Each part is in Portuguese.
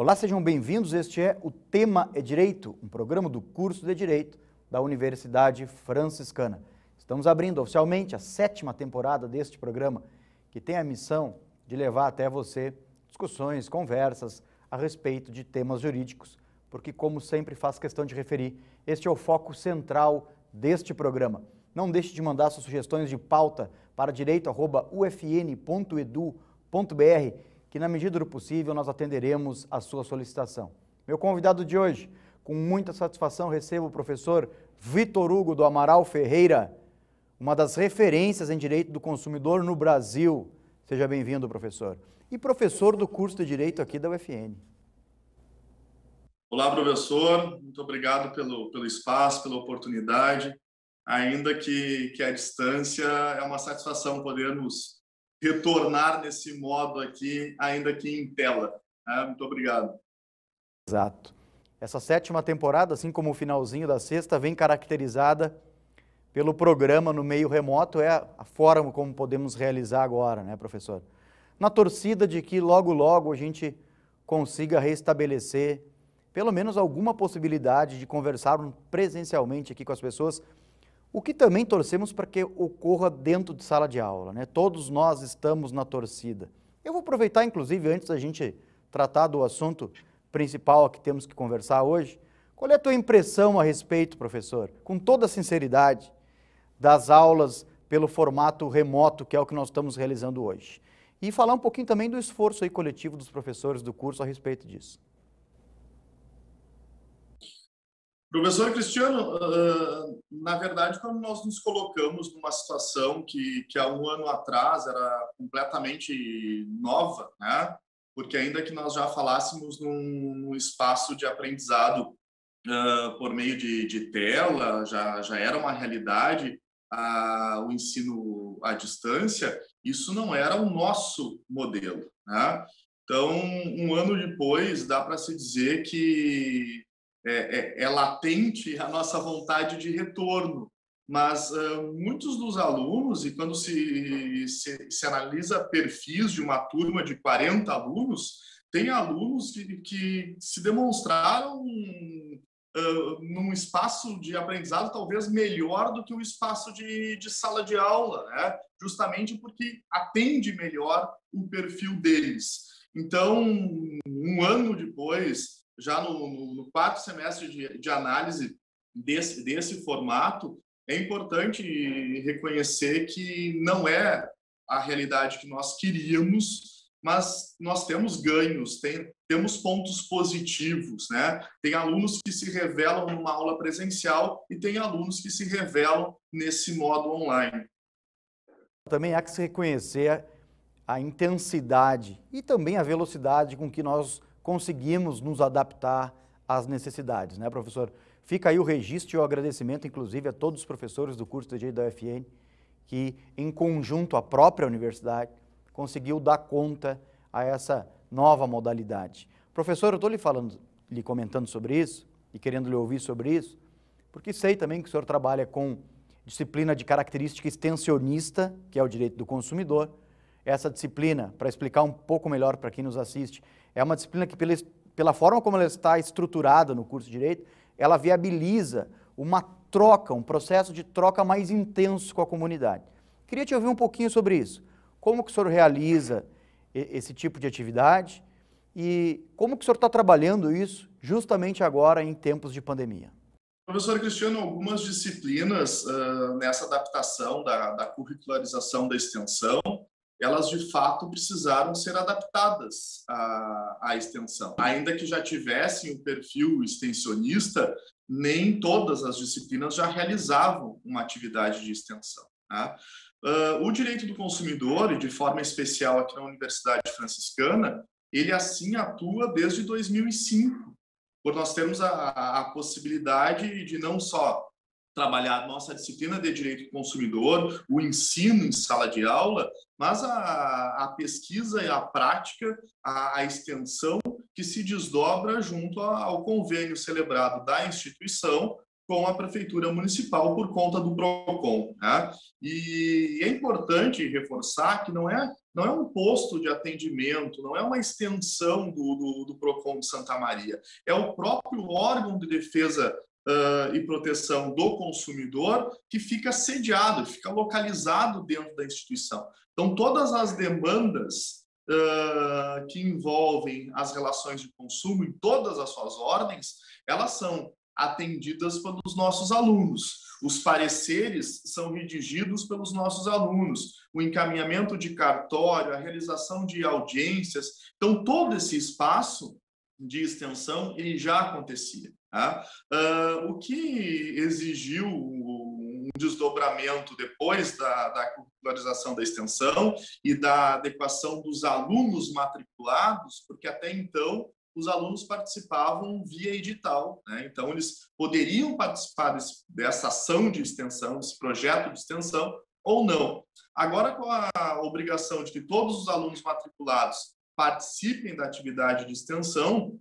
Olá, sejam bem-vindos. Este é o Tema é Direito, um programa do curso de Direito da Universidade Franciscana. Estamos abrindo oficialmente a 7ª temporada deste programa, que tem a missão de levar até você discussões, conversas a respeito de temas jurídicos, porque, como sempre faz questão de referir, este é o foco central deste programa. Não deixe de mandar suas sugestões de pauta para direito@ufn.edu.br, que na medida do possível nós atenderemos a sua solicitação. Meu convidado de hoje, com muita satisfação, recebo o professor Vitor Hugo do Amaral Ferreira, uma das referências em direito do consumidor no Brasil. Seja bem-vindo, professor. E professor do curso de Direito aqui da UFN. Olá, professor. Muito obrigado pelo espaço, pela oportunidade. Ainda que à distância, é uma satisfação podermos retornar nesse modo aqui, ainda que em tela. Muito obrigado. Exato. Essa 7ª temporada, assim como o finalzinho da 6ª, vem caracterizada pelo programa no meio remoto, é a forma como podemos realizar agora, né, professor? Na torcida de que logo, logo a gente consiga restabelecer pelo menos alguma possibilidade de conversar presencialmente aqui com as pessoas, o que também torcemos para que ocorra dentro de sala de aula, né? Todos nós estamos na torcida. Eu vou aproveitar, inclusive, antes da gente tratar do assunto principal que temos que conversar hoje, qual é a tua impressão a respeito, professor, com toda a sinceridade, das aulas pelo formato remoto, que é o que nós estamos realizando hoje? E falar um pouquinho também do esforço aí coletivo dos professores do curso a respeito disso. Professor Cristiano, na verdade, quando nós nos colocamos numa situação que há um ano atrás era completamente nova, né? Porque ainda que nós já falássemos num espaço de aprendizado por meio de tela, já era uma realidade o ensino à distância, isso não era o nosso modelo, né? Então, um ano depois, dá para se dizer que é latente a nossa vontade de retorno, mas muitos dos alunos, e quando se analisa perfis de uma turma de 40 alunos, tem alunos que se demonstraram num espaço de aprendizado talvez melhor do que o espaço de sala de aula, né? Justamente porque atende melhor o perfil deles. Então, um ano depois, já no 4º semestre de análise desse formato, é importante reconhecer que não é a realidade que nós queríamos, mas nós temos ganhos, temos pontos positivos, né? Tem alunos que se revelam numa aula presencial e tem alunos que se revelam nesse modo online. Também há que se reconhecer a intensidade e também a velocidade com que nós conseguimos nos adaptar às necessidades, né, professor? Fica aí o registro e o agradecimento, inclusive, a todos os professores do curso de Direito da UFN, que, em conjunto, a própria universidade conseguiu dar conta a essa nova modalidade. Professor, eu estou lhe comentando sobre isso e querendo lhe ouvir sobre isso, porque sei também que o senhor trabalha com disciplina de característica extensionista, que é o direito do consumidor. Essa disciplina, para explicar um pouco melhor para quem nos assiste, é uma disciplina que, pela forma como ela está estruturada no curso de Direito, ela viabiliza uma troca, um processo de troca mais intenso com a comunidade. Queria te ouvir um pouquinho sobre isso. Como que o senhor realiza esse tipo de atividade e como que o senhor está trabalhando isso justamente agora em tempos de pandemia? Professor Cristiano, algumas disciplinas nessa adaptação da curricularização da extensão, elas de fato precisaram ser adaptadas à extensão. Ainda que já tivessem o perfil extensionista, nem todas as disciplinas já realizavam uma atividade de extensão, né? O direito do consumidor, e de forma especial aqui na Universidade Franciscana, ele assim atua desde 2005, por nós termos a possibilidade de não só trabalhar nossa disciplina de direito do consumidor, o ensino em sala de aula, mas a pesquisa e a prática, a extensão que se desdobra junto ao convênio celebrado da instituição com a Prefeitura Municipal por conta do PROCON, né? E é importante reforçar que não é um posto de atendimento, não é uma extensão do PROCON de Santa Maria, é o próprio órgão de defesa e proteção do consumidor que fica sediado, fica localizado dentro da instituição. Então, todas as demandas que envolvem as relações de consumo em todas as suas ordens, elas são atendidas pelos nossos alunos. Os pareceres são redigidos pelos nossos alunos, o encaminhamento de cartório, a realização de audiências. Então, todo esse espaço de extensão ele já acontecia. Tá? O que exigiu um desdobramento depois da curricularização da extensão e da adequação dos alunos matriculados, porque até então os alunos participavam via edital, né? Então eles poderiam participar dessa ação de extensão, desse projeto de extensão ou não. Agora, com a obrigação de que todos os alunos matriculados participem da atividade de extensão,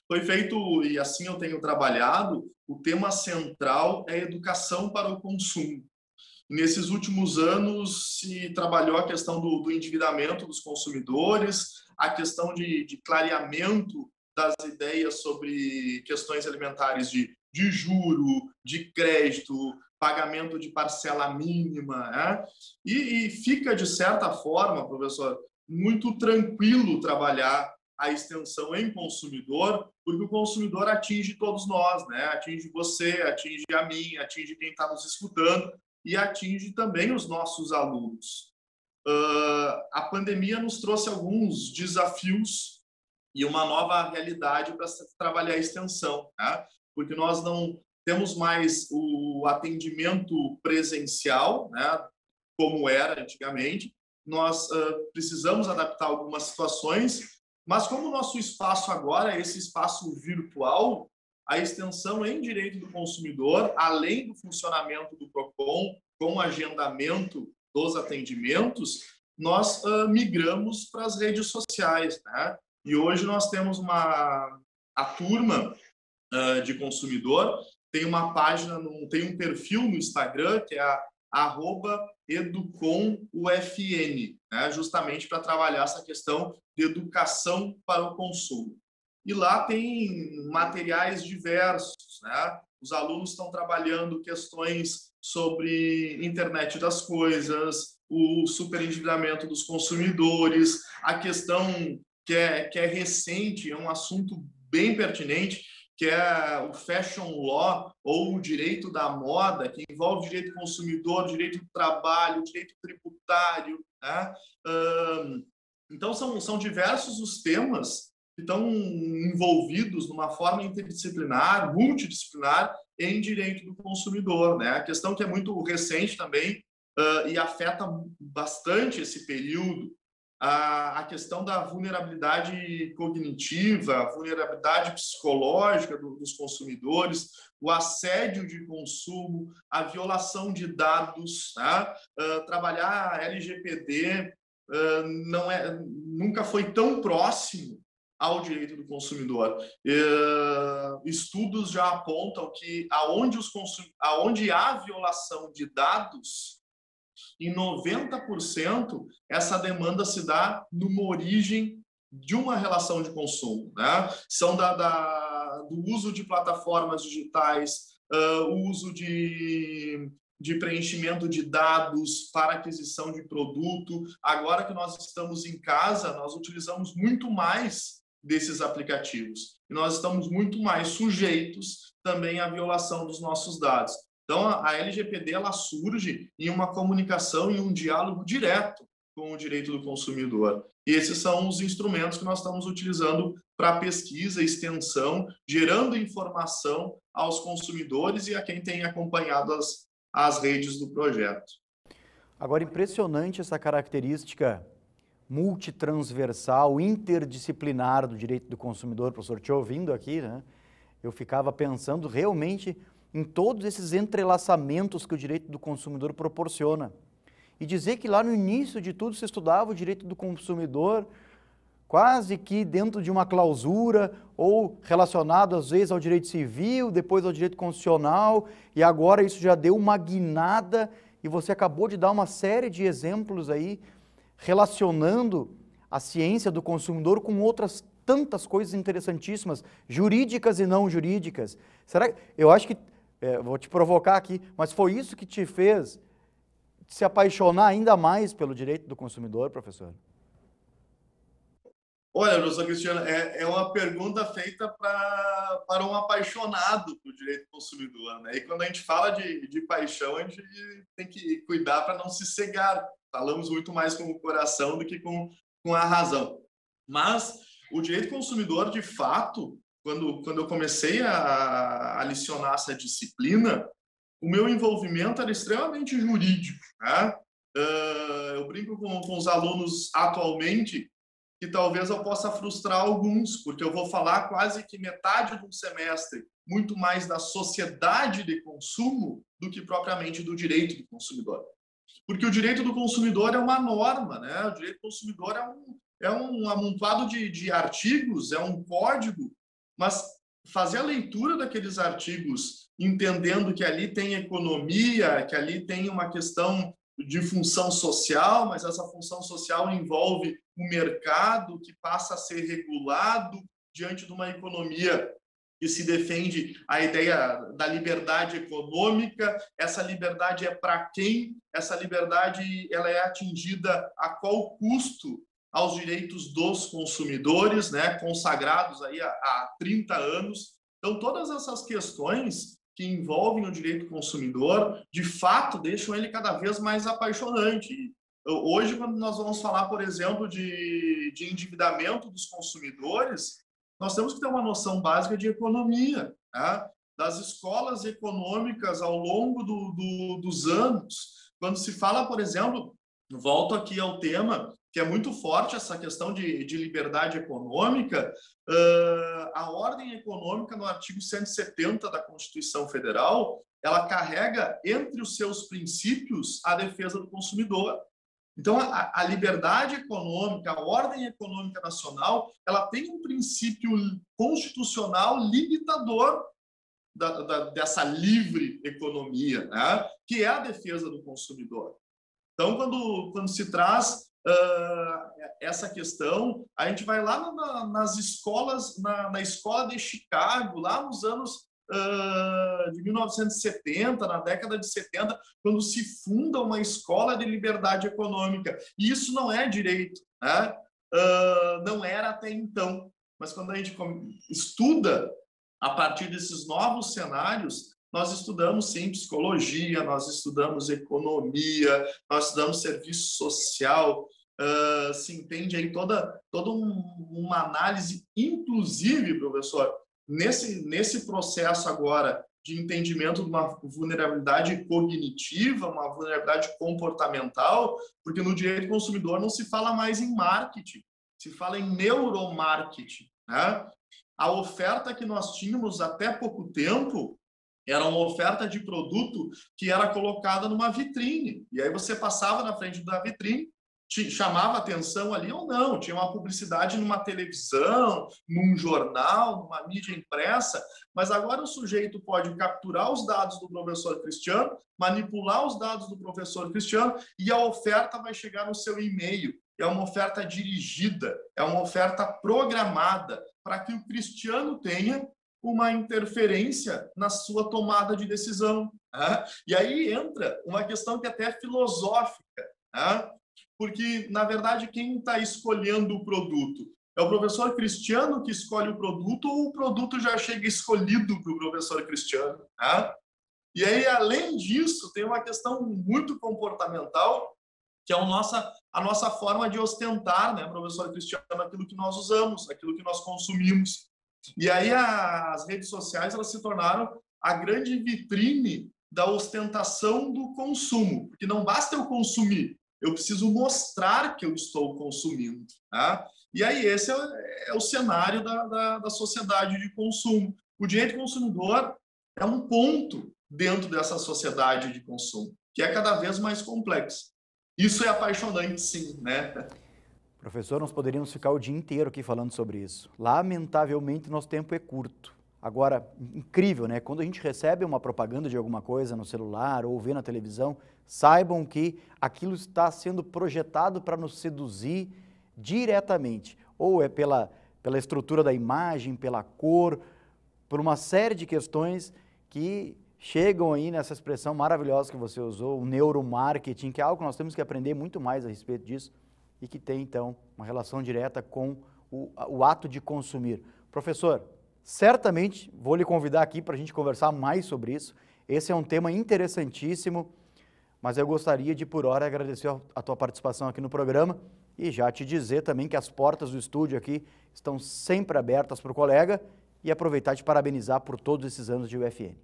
foi feito, e assim eu tenho trabalhado, o tema central é educação para o consumo. Nesses últimos anos se trabalhou a questão do endividamento dos consumidores, a questão de clareamento das ideias sobre questões alimentares de juro, de crédito, pagamento de parcela mínima, né? E fica, de certa forma, professor, muito tranquilo trabalhar a extensão em consumidor, porque o consumidor atinge todos nós, né? Atinge você, atinge a mim, atinge quem está nos escutando e atinge também os nossos alunos. A pandemia nos trouxe alguns desafios e uma nova realidade para trabalhar a extensão, né? Porque nós não temos mais o atendimento presencial, né? Como era antigamente. Nós precisamos adaptar algumas situações, mas como o nosso espaço agora é esse espaço virtual, a extensão em direito do consumidor, além do funcionamento do PROCON, com o agendamento dos atendimentos, nós migramos para as redes sociais, né? E hoje nós temos a turma de consumidor, tem uma página, tem um perfil no Instagram, que é @educomufn, né? Justamente para trabalhar essa questão de educação para o consumo. E lá tem materiais diversos, né? Os alunos estão trabalhando questões sobre internet das coisas, o superendividamento dos consumidores, a questão que é recente, é um assunto bem pertinente, que é o fashion law, ou o direito da moda, que envolve direito do consumidor, direito do trabalho, direito tributário, né? Então, são diversos os temas que estão envolvidos numa forma interdisciplinar, multidisciplinar, em direito do consumidor, né? A questão que é muito recente também e afeta bastante esse período, a questão da vulnerabilidade cognitiva, a vulnerabilidade psicológica dos consumidores, o assédio de consumo, a violação de dados, né? Trabalhar a LGPD nunca foi tão próximo ao direito do consumidor. Estudos já apontam que aonde há violação de dados, em 90%, essa demanda se dá numa origem de uma relação de consumo, né? São do uso de plataformas digitais, o uso de preenchimento de dados para aquisição de produto. Agora que nós estamos em casa, nós utilizamos muito mais desses aplicativos. E nós estamos muito mais sujeitos também à violação dos nossos dados. Então, a LGPD ela surge em uma comunicação e um diálogo direto com o direito do consumidor. E esses são os instrumentos que nós estamos utilizando para pesquisa, extensão, gerando informação aos consumidores e a quem tem acompanhado as redes do projeto. Agora, impressionante essa característica multitransversal, interdisciplinar do direito do consumidor. Professor, te ouvindo aqui, né, eu ficava pensando realmente em todos esses entrelaçamentos que o direito do consumidor proporciona. E dizer que lá no início de tudo se estudava o direito do consumidor quase que dentro de uma clausura ou relacionado às vezes ao direito civil, depois ao direito constitucional, e agora isso já deu uma guinada e você acabou de dar uma série de exemplos aí relacionando a ciência do consumidor com outras tantas coisas interessantíssimas, jurídicas e não jurídicas. Será que, eu acho que, vou te provocar aqui, mas foi isso que te fez se apaixonar ainda mais pelo direito do consumidor, professor? Olha, professor Cristiano, é uma pergunta feita para um apaixonado por direito do consumidor, né? E quando a gente fala de paixão, a gente tem que cuidar para não se cegar. Falamos muito mais com o coração do que com a razão. Mas o direito do consumidor, de fato, quando eu comecei a licionar essa disciplina, o meu envolvimento era extremamente jurídico, né? Eu brinco com os alunos atualmente que talvez eu possa frustrar alguns, porque eu vou falar quase que metade do semestre muito mais da sociedade de consumo do que propriamente do direito do consumidor. Porque o direito do consumidor é uma norma, né? O direito do consumidor é um amontoado de artigos, é um código, mas fazer a leitura daqueles artigos, entendendo que ali tem economia, que ali tem uma questão de função social, mas essa função social envolve o mercado que passa a ser regulado diante de uma economia que se defende a ideia da liberdade econômica. Essa liberdade é para quem? Essa liberdade ela é atingida a qual custo aos direitos dos consumidores, né, consagrados aí há 30 anos. Então, todas essas questões que envolvem o direito do consumidor, de fato, deixam ele cada vez mais apaixonante. Hoje, quando nós vamos falar, por exemplo, de endividamento dos consumidores, nós temos que ter uma noção básica de economia, né? Das escolas econômicas ao longo dos anos. Quando se fala, por exemplo, volto aqui ao tema, que é muito forte essa questão de liberdade econômica, a ordem econômica, no artigo 170 da Constituição Federal, ela carrega entre os seus princípios a defesa do consumidor. Então, a liberdade econômica, a ordem econômica nacional, ela tem um princípio constitucional limitador dessa livre economia, né? Que é a defesa do consumidor. Então, quando se traz essa questão, a gente vai lá nas escolas, na escola de Chicago, lá nos anos de 1970, na década de 70, quando se funda uma escola de liberdade econômica. E isso não é direito, né? Não era até então. Mas quando a gente estuda a partir desses novos cenários, nós estudamos, sim, psicologia, nós estudamos economia, nós estudamos serviço social, se entende aí toda uma análise, inclusive, professor, nesse processo agora de entendimento de uma vulnerabilidade cognitiva, uma vulnerabilidade comportamental, porque no direito do consumidor não se fala mais em marketing, se fala em neuromarketing, né? A oferta que nós tínhamos até pouco tempo era uma oferta de produto que era colocada numa vitrine. E aí você passava na frente da vitrine, te chamava atenção ali ou não. Tinha uma publicidade numa televisão, num jornal, numa mídia impressa. Mas agora o sujeito pode capturar os dados do professor Cristiano, manipular os dados do professor Cristiano e a oferta vai chegar no seu e-mail. É uma oferta dirigida, é uma oferta programada para que o Cristiano tenha uma interferência na sua tomada de decisão. Né? E aí entra uma questão que até é filosófica, né? Porque, na verdade, quem está escolhendo o produto? É o professor Cristiano que escolhe o produto ou o produto já chega escolhido para o professor Cristiano? Né? E aí, além disso, tem uma questão muito comportamental, que é a nossa forma de ostentar, né, professor Cristiano, aquilo que nós usamos, aquilo que nós consumimos. E aí as redes sociais elas se tornaram a grande vitrine da ostentação do consumo, porque não basta eu consumir, eu preciso mostrar que eu estou consumindo. Tá? E aí esse é o cenário da sociedade de consumo. O direito do consumidor é um ponto dentro dessa sociedade de consumo, que é cada vez mais complexo. Isso é apaixonante, sim, né? Professor, nós poderíamos ficar o dia inteiro aqui falando sobre isso. Lamentavelmente, nosso tempo é curto. Agora, incrível, né? Quando a gente recebe uma propaganda de alguma coisa no celular ou vê na televisão, saibam que aquilo está sendo projetado para nos seduzir diretamente. Ou é pela estrutura da imagem, pela cor, por uma série de questões que chegam aí nessa expressão maravilhosa que você usou, o neuromarketing, que é algo que nós temos que aprender muito mais a respeito disso e que tem, então, uma relação direta com o ato de consumir. Professor, certamente vou lhe convidar aqui para a gente conversar mais sobre isso. Esse é um tema interessantíssimo, mas eu gostaria de, por hora, agradecer a tua participação aqui no programa e já te dizer também que as portas do estúdio aqui estão sempre abertas para o colega e aproveitar e te parabenizar por todos esses anos de UFN.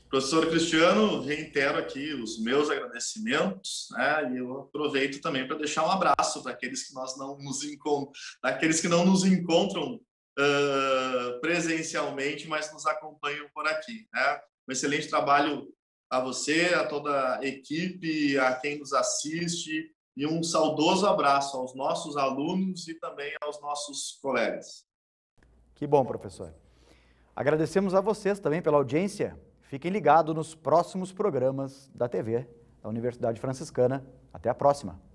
Professor Cristiano, reitero aqui os meus agradecimentos, né? E eu aproveito também para deixar um abraço para aqueles que não nos encontram presencialmente, mas nos acompanham por aqui, né? Um excelente trabalho a você, a toda a equipe, a quem nos assiste e um saudoso abraço aos nossos alunos e também aos nossos colegas. Que bom, professor. Agradecemos a vocês também pela audiência. Fiquem ligados nos próximos programas da TV da Universidade Franciscana. Até a próxima!